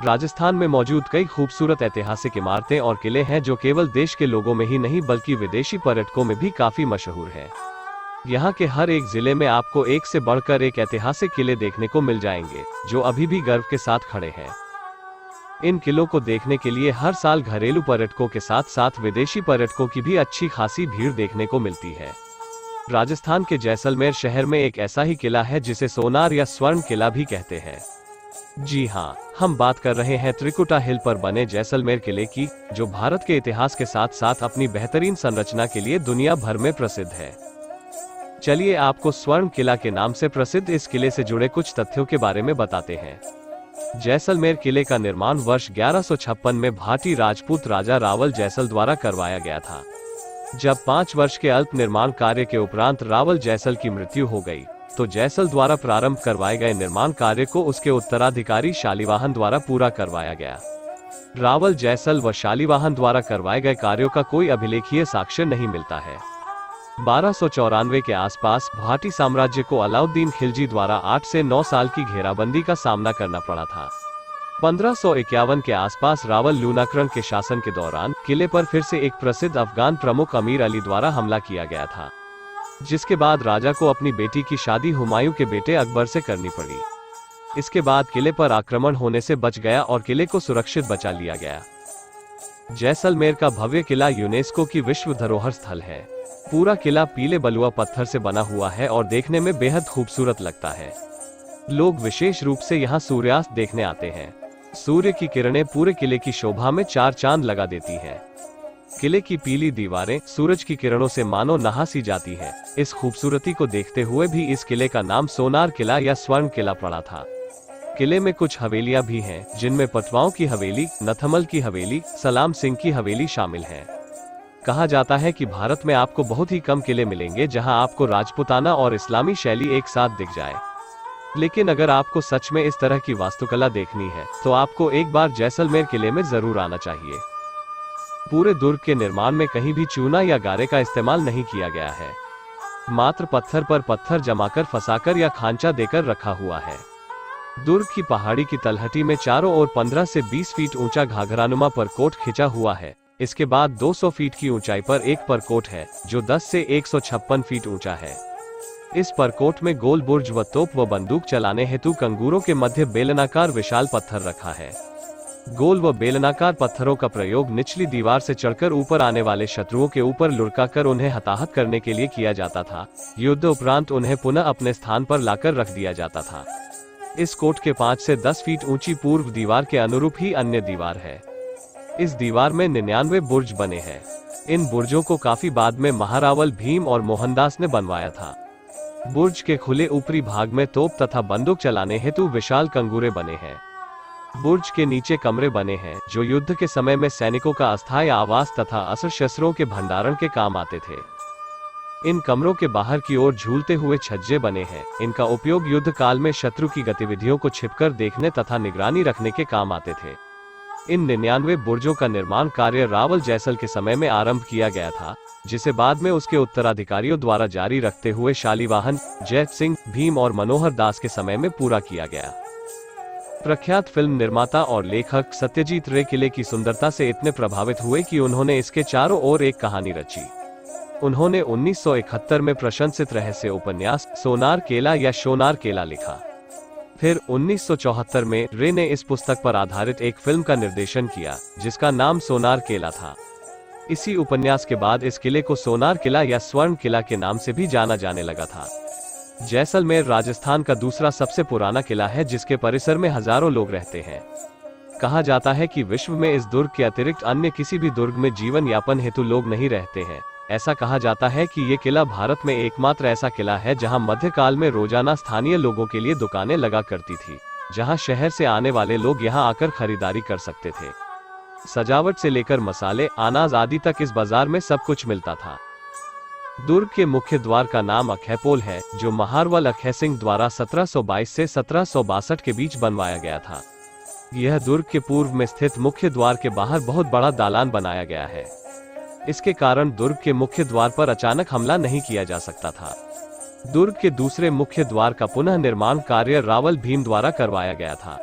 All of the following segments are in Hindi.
राजस्थान में मौजूद कई खूबसूरत ऐतिहासिक इमारतें और किले हैं जो केवल देश के लोगों में ही नहीं बल्कि विदेशी पर्यटकों में भी काफी मशहूर हैं। यहाँ के हर एक जिले में आपको एक से बढ़कर एक ऐतिहासिक किले देखने को मिल जाएंगे जो अभी भी गर्व के साथ खड़े हैं। इन किलों को देखने के लिए हर साल घरेलू पर्यटकों के साथ साथ विदेशी पर्यटकों की भी अच्छी खासी भीड़ देखने को मिलती है। राजस्थान के जैसलमेर शहर में एक ऐसा ही किला है जिसे सोनार या स्वर्ण किला भी कहते हैं। जी हाँ, हम बात कर रहे हैं त्रिकुटा हिल पर बने जैसलमेर किले की, जो भारत के इतिहास के साथ साथ अपनी बेहतरीन संरचना के लिए दुनिया भर में प्रसिद्ध है। चलिए आपको स्वर्ण किला के नाम से प्रसिद्ध इस किले से जुड़े कुछ तथ्यों के बारे में बताते हैं। जैसलमेर किले का निर्माण वर्ष 1156 में भाटी राजपूत राजा रावल जैसल द्वारा करवाया गया था। जब 5 वर्ष के अल्प निर्माण कार्य के उपरांत रावल जैसल की मृत्यु हो गई, तो जैसल द्वारा प्रारंभ करवाए गए निर्माण कार्य को उसके उत्तराधिकारी शालिवाहन द्वारा पूरा करवाया गया। रावल जैसल व शालिवाहन द्वारा करवाए गए कार्यों का कोई अभिलेखीय साक्ष्य नहीं मिलता है। 1294 के आसपास भाटी साम्राज्य को अलाउद्दीन खिलजी द्वारा 8 से 9 साल की घेराबंदी का सामना करना पड़ा था। 1551 के आसपास रावल लूनाकरण के शासन के दौरान किले पर फिर से एक प्रसिद्ध अफगान प्रमुख अमीर अली द्वारा हमला किया गया था, जिसके बाद राजा को अपनी बेटी की शादी हुमायूं के बेटे अकबर से करनी पड़ी। इसके बाद किले पर आक्रमण होने से बच गया और किले को सुरक्षित बचा लिया गया। जैसलमेर का भव्य किला यूनेस्को की विश्व धरोहर स्थल है। पूरा किला पीले बलुआ पत्थर से बना हुआ है और देखने में बेहद खूबसूरत लगता है। लोग विशेष रूप से यहाँ सूर्यास्त देखने आते हैं। सूर्य की किरणें पूरे किले की शोभा में 4 चांद लगा देती हैं। किले की पीली दीवारें सूरज की किरणों से मानो नहा सी जाती हैं। इस खूबसूरती को देखते हुए भी इस किले का नाम सोनार किला या स्वर्ण किला पड़ा था। किले में कुछ हवेलियां भी हैं, जिनमें पटवाओं की हवेली, नथमल की हवेली, सलाम सिंह की हवेली शामिल है। कहा जाता है कि भारत में आपको बहुत ही कम किले मिलेंगे जहां आपको राजपूताना और इस्लामी शैली एक साथ दिख जाए। लेकिन अगर आपको सच में इस तरह की वास्तुकला देखनी है तो आपको एक बार जैसलमेर किले में जरूर आना चाहिए। पूरे दुर्ग के निर्माण में कहीं भी चूना या गारे का इस्तेमाल नहीं किया गया है। मात्र पत्थर पर पत्थर जमाकर फंसाकर या खांचा देकर रखा हुआ है। दुर्ग की पहाड़ी की तलहटी में चारों ओर 15 से 20 फीट ऊंचा घाघरानुमा परकोट खिंचा हुआ है। इसके बाद 200 फीट की ऊंचाई पर एक परकोट है जो 10 से 156 फीट ऊंचा है। इस परकोट में गोल बुर्ज व तोप व बंदूक चलाने हेतु कंगूरों के मध्य बेलनाकार विशाल पत्थर रखा है। गोल व बेलनाकार पत्थरों का प्रयोग निचली दीवार से चढ़कर ऊपर आने वाले शत्रुओं के ऊपर लुढ़काकर उन्हें हताहत करने के लिए किया जाता था। युद्ध उपरांत उन्हें पुनः अपने स्थान पर लाकर रख दिया जाता था। इस कोट के 5 से 10 फीट ऊंची पूर्व दीवार के अनुरूप ही अन्य दीवार है। इस दीवार में 99 बुर्ज बने हैं। इन बुर्जों को काफी बाद में महारावल भीम और मोहनदास ने बनवाया था। बुर्ज के खुले ऊपरी भाग में तोप तथा बंदूक चलाने हेतु विशाल कंगूरे बने हैं। बुर्ज के नीचे कमरे बने हैं जो युद्ध के समय में सैनिकों का अस्थायी आवास तथा अस्त्र शस्त्रों के भंडारण के काम आते थे। इन कमरों के बाहर की ओर झूलते हुए छज्जे बने हैं। इनका उपयोग युद्ध काल में शत्रु की गतिविधियों को छिपकर देखने तथा निगरानी रखने के काम आते थे। इन 99 बुर्जों का निर्माण कार्य रावल जैसल के समय में आरंभ किया गया था, जिसे बाद में उसके उत्तराधिकारियों द्वारा जारी रखते हुए शालिवाहन, जय सिंह, भीम और मनोहर दास के समय में पूरा किया गया। प्रख्यात फिल्म निर्माता और लेखक सत्यजीत रे किले की सुंदरता से इतने प्रभावित हुए कि उन्होंने इसके चारों ओर एक कहानी रची। उन्होंने 1971 में प्रशंसित रहस्य उपन्यास सोनार केला या शोनार केला लिखा। फिर 1974 में रे ने इस पुस्तक पर आधारित एक फिल्म का निर्देशन किया जिसका नाम सोनार केला था। इसी उपन्यास के बाद इस किले को सोनार किला या स्वर्ण किला के नाम से भी जाना जाने लगा था। जैसलमेर राजस्थान का दूसरा सबसे पुराना किला है जिसके परिसर में हजारों लोग रहते हैं। कहा जाता है कि विश्व में इस दुर्ग के अतिरिक्त अन्य किसी भी दुर्ग में जीवन यापन हेतु लोग नहीं रहते हैं। ऐसा कहा जाता है कि ये किला भारत में एकमात्र ऐसा किला है जहां मध्यकाल में रोजाना स्थानीय लोगों के लिए दुकानें लगा करती थी, जहां शहर से आने वाले लोग यहां आकर खरीदारी कर सकते थे। सजावट से लेकर मसाले, अनाज आदि तक इस बाजार में सब कुछ मिलता था। दुर्ग के मुख्य द्वार का नाम अखैपोल है, जो महारवल अखै सिंह द्वारा 1722 से 1762 के बीच बनवाया गया था। यह दुर्ग के पूर्व में स्थित मुख्य द्वार के बाहर बहुत बड़ा दालान बनाया गया है। इसके कारण दुर्ग के मुख्य द्वार पर अचानक हमला नहीं किया जा सकता था। दुर्ग के दूसरे मुख्य द्वार का पुनः निर्माण कार्य रावल भीम द्वारा करवाया गया था।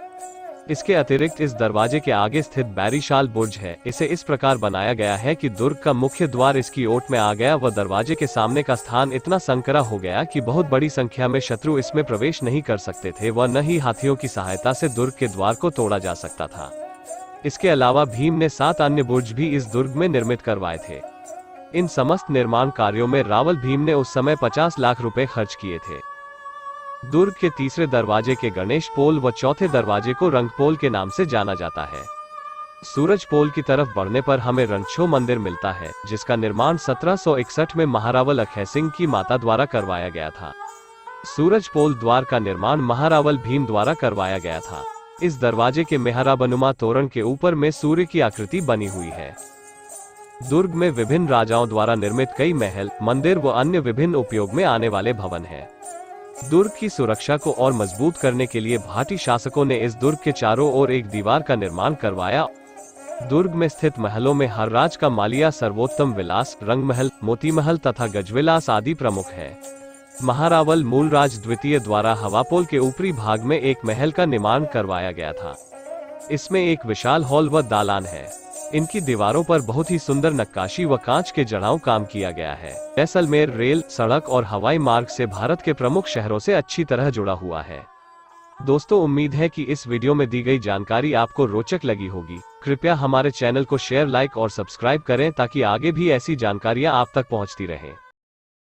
इसके अतिरिक्त इस दरवाजे के आगे स्थित बैरिशाल बुर्ज है। इसे इस प्रकार बनाया गया है कि दुर्ग का मुख्य द्वार इसकी ओट में आ गया व दरवाजे के सामने का स्थान इतना संकरा हो गया कि बहुत बड़ी संख्या में शत्रु इसमें प्रवेश नहीं कर सकते थे व न ही हाथियों की सहायता से दुर्ग के द्वार को तोड़ा जा सकता था। इसके अलावा भीम ने 7 अन्य बुर्ज भी इस दुर्ग में निर्मित करवाए थे। इन समस्त निर्माण कार्यों में रावल भीम ने उस समय 50 लाख रुपए खर्च किए थे। दुर्ग के तीसरे दरवाजे के गणेश पोल व चौथे दरवाजे को रंगपोल के नाम से जाना जाता है। सूरज पोल की तरफ बढ़ने पर हमें रणछोड़ मंदिर मिलता है, जिसका निर्माण 1761 में महारावल अखेसिंह की माता द्वारा करवाया गया था। सूरज पोल द्वार का निर्माण महारावल भीम द्वारा करवाया गया था। इस दरवाजे के मेहराबनुमा तोरण के ऊपर में सूर्य की आकृति बनी हुई है। दुर्ग में विभिन्न राजाओं द्वारा निर्मित कई महल, मंदिर व अन्य विभिन्न उपयोग में आने वाले भवन हैं। दुर्ग की सुरक्षा को और मजबूत करने के लिए भाटी शासकों ने इस दुर्ग के चारों ओर एक दीवार का निर्माण करवाया। दुर्ग में स्थित महलों में हरराज का मालिया, सर्वोत्तम विलास, रंग महल, मोती महल तथा गजविलास आदि प्रमुख है। महारावल मूलराज द्वितीय द्वारा हवापोल के ऊपरी भाग में एक महल का निर्माण करवाया गया था। इसमें एक विशाल हॉल व दालान है। इनकी दीवारों पर बहुत ही सुंदर नक्काशी व कांच के जड़ाऊ काम किया गया है। जैसलमेर रेल, सड़क और हवाई मार्ग से भारत के प्रमुख शहरों से अच्छी तरह जुड़ा हुआ है। दोस्तों, उम्मीद है कि इस वीडियो में दी गई जानकारी आपको रोचक लगी होगी। कृपया हमारे चैनल को शेयर, लाइक और सब्सक्राइब करें ताकि आगे भी ऐसी जानकारियां आप तक पहुंचती रहें।